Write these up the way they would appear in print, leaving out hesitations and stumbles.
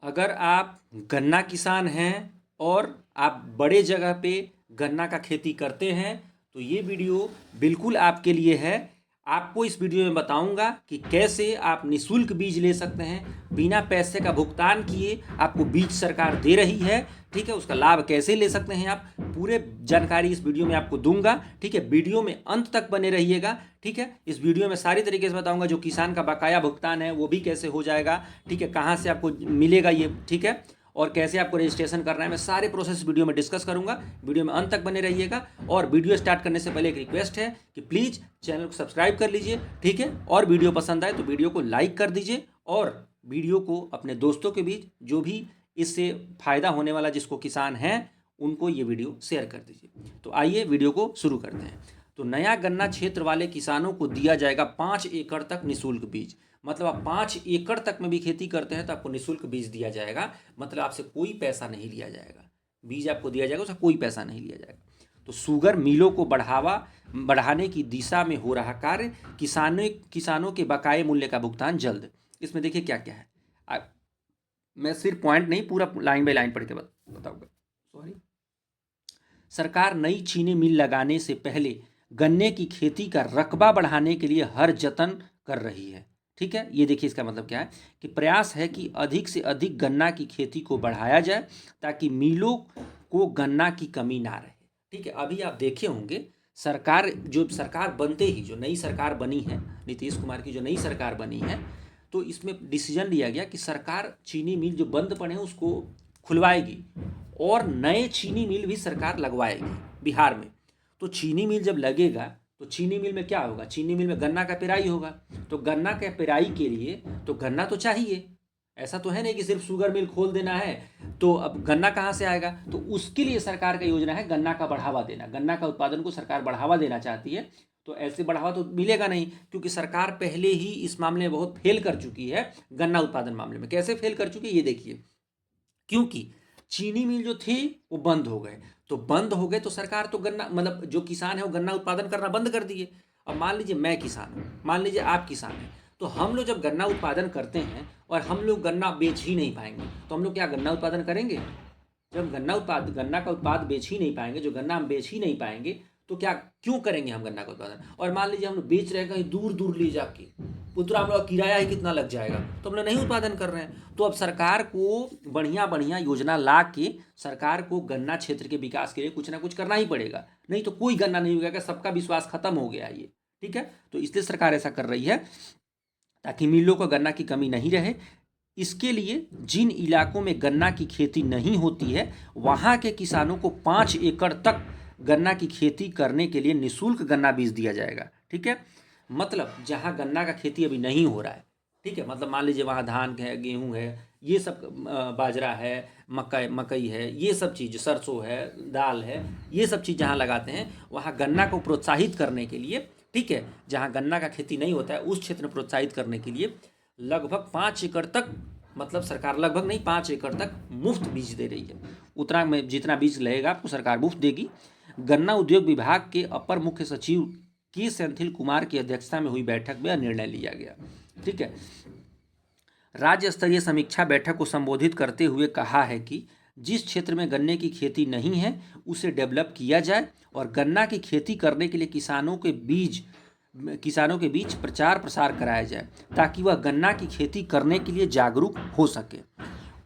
अगर आप गन्ना किसान हैं और आप बड़े जगह पे गन्ना का खेती करते हैं तो ये वीडियो बिल्कुल आपके लिए है। आपको इस वीडियो में बताऊंगा कि कैसे आप निःशुल्क बीज ले सकते हैं, बिना पैसे का भुगतान किए आपको बीज सरकार दे रही है। ठीक है, उसका लाभ कैसे ले सकते हैं आप, पूरे जानकारी इस वीडियो में आपको दूंगा। ठीक है, वीडियो में अंत तक बने रहिएगा। ठीक है, इस वीडियो में सारी तरीके से बताऊंगा जो किसान का बकाया भुगतान है वो भी कैसे हो जाएगा। ठीक है, कहाँ से आपको मिलेगा ये, ठीक है, और कैसे आपको रजिस्ट्रेशन करना है, मैं सारे प्रोसेस वीडियो में डिस्कस करूंगा। वीडियो में अंत तक बने रहिएगा। और वीडियो स्टार्ट करने से पहले एक रिक्वेस्ट है कि प्लीज़ चैनल को सब्सक्राइब कर लीजिए। ठीक है, और वीडियो पसंद आए तो वीडियो को लाइक कर दीजिए और वीडियो को अपने दोस्तों के बीच, जो भी इससे फ़ायदा होने वाला जिसको किसान हैं, उनको ये वीडियो शेयर कर दीजिए। तो आइए वीडियो को शुरू करते हैं। तो नया गन्ना क्षेत्र वाले किसानों को दिया जाएगा 5 एकड़ तक निःशुल्क बीज। मतलब आप 5 एकड़ तक में भी खेती करते हैं तो आपको निःशुल्क बीज दिया जाएगा। मतलब आपसे कोई पैसा नहीं लिया जाएगा, बीज आपको दिया जाएगा, उसका कोई पैसा नहीं लिया जाएगा। तो शुगर मिलों को बढ़ाने की दिशा में हो रहा कार्य, किसानों के बकाये मूल्य का भुगतान जल्द। इसमें देखिए क्या क्या है। मैं सिर्फ पॉइंट नहीं, पूरा लाइन बाय लाइन पढ़ के बताऊंगा। सॉरी। सरकार नई चीनी मिल लगाने से पहले गन्ने की खेती का रकबा बढ़ाने के लिए हर जतन कर रही है। ठीक है, ये देखिए इसका मतलब क्या है कि प्रयास है कि अधिक से अधिक गन्ना की खेती को बढ़ाया जाए ताकि मिलों को गन्ना की कमी ना रहे। ठीक है, अभी आप देखे होंगे सरकार बनते ही, जो नई सरकार बनी है, नीतीश कुमार की जो नई सरकार बनी है, तो इसमें डिसीजन लिया गया कि सरकार चीनी मिल जो बंद पड़े हैं उसको खुलवाएगी और नए चीनी मिल भी सरकार लगवाएगी बिहार में। तो चीनी मिल जब लगेगा तो चीनी मिल में क्या होगा, चीनी मिल में गन्ना का पेराई होगा। तो गन्ना के पेराई के लिए तो गन्ना तो चाहिए। ऐसा तो है नहीं कि सिर्फ शुगर मिल खोल देना है तो अब गन्ना कहाँ से आएगा। तो उसके लिए सरकार का योजना है गन्ना का बढ़ावा देना। गन्ना का उत्पादन को सरकार बढ़ावा देना चाहती है। तो ऐसे बढ़ावा तो मिलेगा नहीं, क्योंकि सरकार पहले ही इस मामले में बहुत फेल कर चुकी है। गन्ना उत्पादन मामले में कैसे फेल कर चुकी है ये देखिए। क्योंकि चीनी मिल जो थे वो बंद हो गए। तो बंद हो गए तो सरकार तो गन्ना, मतलब जो किसान है वो गन्ना उत्पादन करना बंद कर दिए। अब मान लीजिए मैं किसान हूँ, मान लीजिए आप किसान हैं, तो हम लोग जब गन्ना उत्पादन करते हैं और हम लोग गन्ना बेच ही नहीं पाएंगे तो हम लोग क्या गन्ना उत्पादन करेंगे। जब गन्ना का उत्पाद बेच ही नहीं पाएंगे, जो गन्ना हम बेच ही नहीं पाएंगे, तो क्या क्यों करेंगे हम गन्ना का उत्पादन। और मान लीजिए हम लोग बेच रहे हैं कहीं दूर दूर ले जाके, उतना हम लोग किराया ही कितना लग जाएगा, तो हम लोग नहीं उत्पादन कर रहे हैं। तो अब सरकार को बढ़िया बढ़िया योजना ला के सरकार को गन्ना क्षेत्र के विकास के लिए कुछ ना कुछ करना ही पड़ेगा, नहीं तो कोई गन्ना नहीं उगेगा। सबका विश्वास खत्म हो गया है ये। ठीक है, तो इसलिए सरकार ऐसा कर रही है ताकि मिलों को गन्ना की कमी नहीं रहे। इसके लिए जिन इलाकों में गन्ना की खेती नहीं होती है वहाँ के किसानों को 5 एकड़ तक गन्ना की खेती करने के लिए निःशुल्क गन्ना बीज दिया जाएगा। ठीक है, मतलब जहाँ गन्ना का खेती अभी नहीं हो रहा है, ठीक है, मतलब मान लीजिए वहाँ धान है, गेहूँ है, ये सब, बाजरा है, मकई है, ये सब चीज़, सरसों है, दाल है, ये सब चीज़ जहाँ लगाते हैं वहाँ गन्ना को प्रोत्साहित करने के लिए, ठीक है, जहाँ गन्ना का खेती नहीं होता है उस क्षेत्र में प्रोत्साहित करने के लिए लगभग 5 एकड़ तक, मतलब सरकार लगभग नहीं 5 एकड़ तक मुफ्त बीज दे रही है। उतना में जितना बीज लगेगा आपको सरकार मुफ्त देगी। गन्ना उद्योग विभाग के अपर मुख्य सचिव के सेंथिल कुमार की अध्यक्षता में हुई बैठक में यह निर्णय लिया गया। ठीक है, राज्य स्तरीय समीक्षा बैठक को संबोधित करते हुए कहा है कि जिस क्षेत्र में गन्ने की खेती नहीं है उसे डेवलप किया जाए और गन्ना की खेती करने के लिए किसानों के बीच प्रचार प्रसार कराया जाए ताकि वह गन्ना की खेती करने के लिए जागरूक हो सके।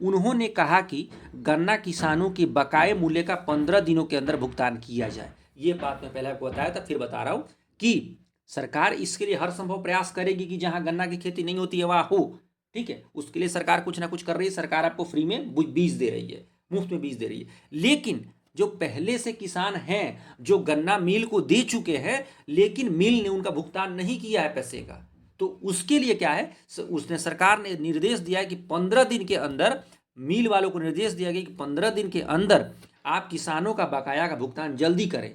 उन्होंने कहा कि गन्ना किसानों के बकाये मूल्य का 15 दिनों के अंदर भुगतान किया जाए। ये बात मैं पहले आपको बताया था, फिर बता रहा हूँ कि सरकार इसके लिए हर संभव प्रयास करेगी कि जहाँ गन्ना की खेती नहीं होती है वहाँ हो। ठीक है, उसके लिए सरकार कुछ ना कुछ कर रही है। सरकार आपको फ्री में बीज दे रही है, मुफ्त में बीज दे रही है। लेकिन जो पहले से किसान हैं, जो गन्ना मिल को दे चुके हैं लेकिन मिल ने उनका भुगतान नहीं किया है पैसे का, तो उसके लिए क्या है, उसने सरकार ने निर्देश दिया है कि 15 दिन के अंदर, मिल वालों को निर्देश दिया गया कि 15 दिन के अंदर आप किसानों का बकाया का भुगतान जल्दी करें।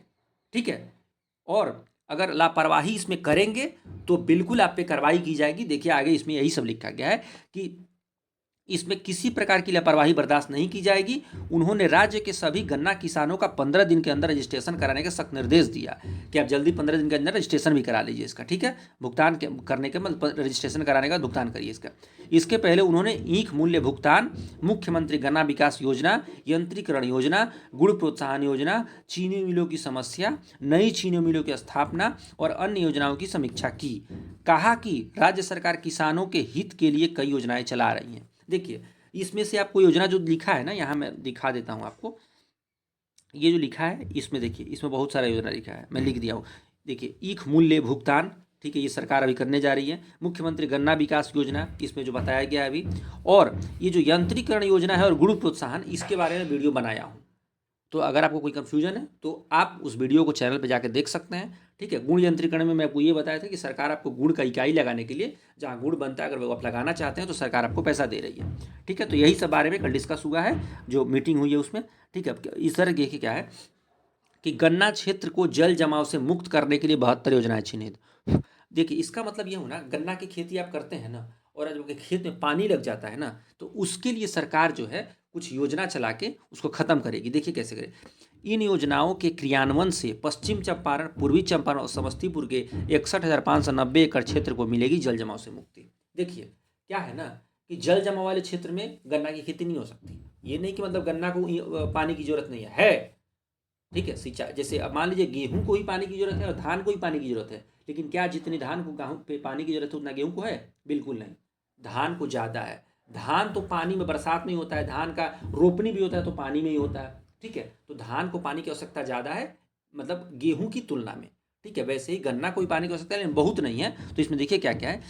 ठीक है, और अगर लापरवाही इसमें करेंगे तो बिल्कुल आप पे कार्रवाई की जाएगी। देखिए आगे इसमें यही सब लिखा गया है कि इसमें किसी प्रकार की लापरवाही बर्दाश्त नहीं की जाएगी। उन्होंने राज्य के सभी गन्ना किसानों का 15 दिन के अंदर रजिस्ट्रेशन कराने का सख्त निर्देश दिया कि आप जल्दी 15 दिन के अंदर रजिस्ट्रेशन भी करा लीजिए इसका, ठीक है, भुगतान करने के मतलब रजिस्ट्रेशन कराने का भुगतान करिए इसका। इसके पहले उन्होंने ईख मूल्य भुगतान, मुख्यमंत्री गन्ना विकास योजना, यंत्रीकरण योजना, गुड़ प्रोत्साहन योजना, चीनी मिलों की समस्या, नई चीनी मिलों की स्थापना और अन्य योजनाओं की समीक्षा की। कहा कि राज्य सरकार किसानों के हित के लिए कई योजनाएं चला रही हैं। देखिए, इसमें से आपको योजना जो लिखा है ना, यहाँ मैं दिखा देता हूँ आपको। ये जो लिखा है इसमें देखिए, इसमें बहुत सारा योजना लिखा है, मैं लिख दिया हूँ। देखिए, ईख मूल्य भुगतान, ठीक है, ये सरकार अभी करने जा रही है। मुख्यमंत्री गन्ना विकास योजना, इसमें जो बताया गया है अभी, और ये जो यंत्रीकरण योजना है और गुड़ प्रोत्साहन, इसके बारे में वीडियो बनाया हूँ। तो अगर आपको कोई कन्फ्यूजन है तो आप उस वीडियो को चैनल पे जाके देख सकते हैं, ठीक है। गुड़ यंत्रीकरण में मैं आपको ये बताया था कि सरकार आपको गुड़ का इकाई लगाने के लिए, जहाँ गुड़ बनता है, अगर वो आप लगाना चाहते हैं तो सरकार आपको पैसा दे रही है, ठीक है। तो यही सब बारे में कल डिस्कस हुआ है, जो मीटिंग हुई है उसमें, ठीक है। इस तरह देखिए क्या है कि गन्ना क्षेत्र को जल जमाव से मुक्त करने के लिए 72 योजनाएं चिन्हित। देखिए, इसका मतलब ये हो ना, गन्ना की खेती आप करते हैं ना, और जब खेत में पानी लग जाता है ना, तो उसके लिए सरकार जो है कुछ योजना चला के उसको ख़त्म करेगी। देखिए कैसे करे। इन योजनाओं के क्रियान्वयन से पश्चिम चंपारण, पूर्वी चंपारण और समस्तीपुर के 61,590 एकड़ क्षेत्र को मिलेगी जल जमाव से मुक्ति। देखिए क्या है ना कि जल जमाव वाले क्षेत्र में गन्ना की खेती नहीं हो सकती। ये नहीं कि मतलब गन्ना को पानी की जरूरत नहीं है, ठीक है। सिंचाई, जैसे अब मान लीजिए गेहूं को ही पानी की जरूरत है और धान को ही पानी की जरूरत है, लेकिन क्या जितनी धान को गेहूं पे पानी की जरूरत है उतना गेहूं को है? बिल्कुल नहीं, धान को ज़्यादा है। धान तो पानी में, बरसात में ही होता है, धान का रोपनी भी होता है तो पानी में ही होता है, ठीक है। तो धान को पानी की आवश्यकता ज़्यादा है, मतलब गेहूं की तुलना में, ठीक है। वैसे ही गन्ना को भी पानी की आवश्यकता है, लेकिन बहुत नहीं है। तो इसमें देखिए क्या क्या है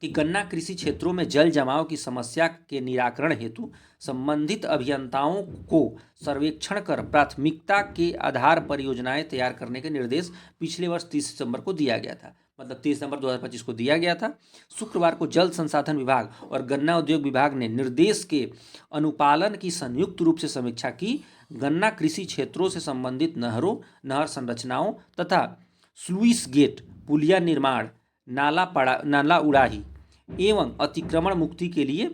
कि गन्ना कृषि क्षेत्रों में जल जमाव की समस्या के निराकरण हेतु संबंधित अभियंताओं को सर्वेक्षण कर प्राथमिकता के आधार पर योजनाएं तैयार करने के निर्देश पिछले वर्ष 30 सितंबर को दिया गया था, मतलब 30 सितंबर 2025 को दिया गया था। शुक्रवार को जल संसाधन विभाग और गन्ना उद्योग विभाग ने निर्देश के अनुपालन की संयुक्त रूप से समीक्षा की। गन्ना कृषि क्षेत्रों से संबंधित नहरों, नहर संरचनाओं तथा स्लुइस गेट, पुलिया निर्माण, नाला उड़ाही एवं अतिक्रमण मुक्ति के लिए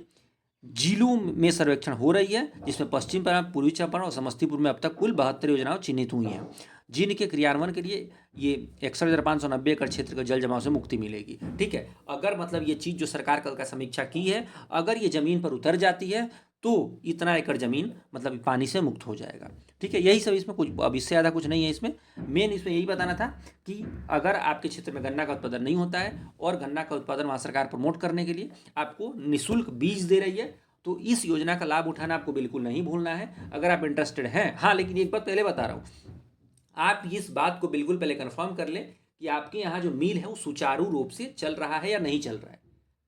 जिलों में सर्वेक्षण हो रही है, जिसमें पश्चिम चंपारण, पूर्वी चंपारण और समस्तीपुर में अब तक कुल 72 योजनाएं चिन्हित हुई हैं, जिनके क्रियान्वयन के लिए ये 61,590 एकड़ क्षेत्र के जल जमाव से मुक्ति मिलेगी, ठीक है। अगर मतलब ये चीज़ जो सरकार कल का समीक्षा की है, अगर ये ज़मीन पर उतर जाती है तो इतना एकड़ ज़मीन मतलब पानी से मुक्त हो जाएगा, ठीक है। यही सब इसमें, कुछ अब इससे ज़्यादा कुछ नहीं है इसमें। मेन इसमें यही बताना था कि अगर आपके क्षेत्र में गन्ना का उत्पादन नहीं होता है और गन्ना का उत्पादन वहाँ सरकार प्रमोट करने के लिए आपको निःशुल्क बीज दे रही है, तो इस योजना का लाभ उठाना आपको बिल्कुल नहीं भूलना है, अगर आप इंटरेस्टेड हैं। हाँ, लेकिन एक बात पहले बता रहा हूँ, आप इस बात को बिल्कुल पहले कंफर्म कर लें कि आपके यहाँ जो मिल है वो सुचारू रूप से चल रहा है या नहीं चल रहा है,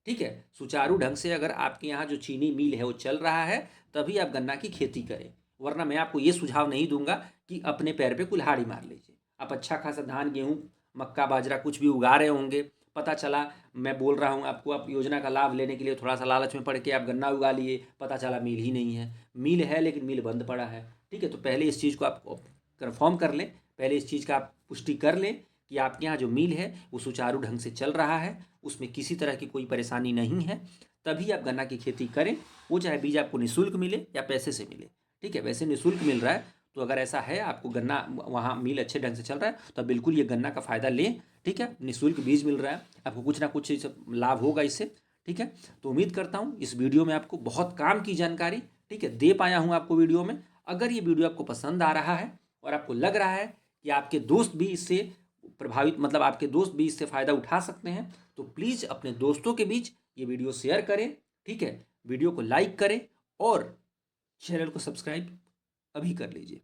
ठीक है। सुचारू ढंग से अगर आपके यहाँ जो चीनी मिल है वो चल रहा है, तभी आप गन्ना की खेती करें, वरना मैं आपको ये सुझाव नहीं दूंगा कि अपने पैर पे कुल्हाड़ी मार लीजिए। आप अच्छा खासा धान, गेहूँ, मक्का, बाजरा कुछ भी उगा रहे होंगे, पता चला, मैं बोल रहा हूँ आपको, आप योजना का लाभ लेने के लिए थोड़ा सा लालच में पड़ के आप गन्ना उगा लिए, पता चला मिल ही नहीं है, मिल है लेकिन मिल बंद पड़ा है, ठीक है। तो पहले इस चीज़ को आप कन्फर्म कर लें, पहले इस चीज़ का आप पुष्टि कर लें कि आपके यहाँ जो मिल है वो सुचारू ढंग से चल रहा है, उसमें किसी तरह की कोई परेशानी नहीं है, तभी आप गन्ना की खेती करें। वो चाहे बीज आपको निःशुल्क मिले या पैसे से मिले, ठीक है। वैसे निःशुल्क मिल रहा है, तो अगर ऐसा है आपको गन्ना वहाँ मिल अच्छे ढंग से चल रहा है तो बिल्कुल ये गन्ना का फ़ायदा लें, ठीक है। निःशुल्क बीज मिल रहा है, आपको कुछ ना कुछ लाभ होगा इससे, ठीक है। तो उम्मीद करता हूँ इस वीडियो में आपको बहुत काम की जानकारी, ठीक है, दे पाया हूँ आपको वीडियो में। अगर ये वीडियो आपको पसंद आ रहा है और आपको लग रहा है कि आपके दोस्त भी इससे प्रभावित, मतलब आपके दोस्त भी इससे फ़ायदा उठा सकते हैं, तो प्लीज़ अपने दोस्तों के बीच ये वीडियो शेयर करें, ठीक है। वीडियो को लाइक करें और चैनल को सब्सक्राइब अभी कर लीजिए,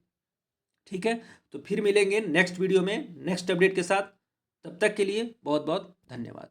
ठीक है। तो फिर मिलेंगे नेक्स्ट वीडियो में नेक्स्ट अपडेट के साथ, तब तक के लिए बहुत बहुत धन्यवाद।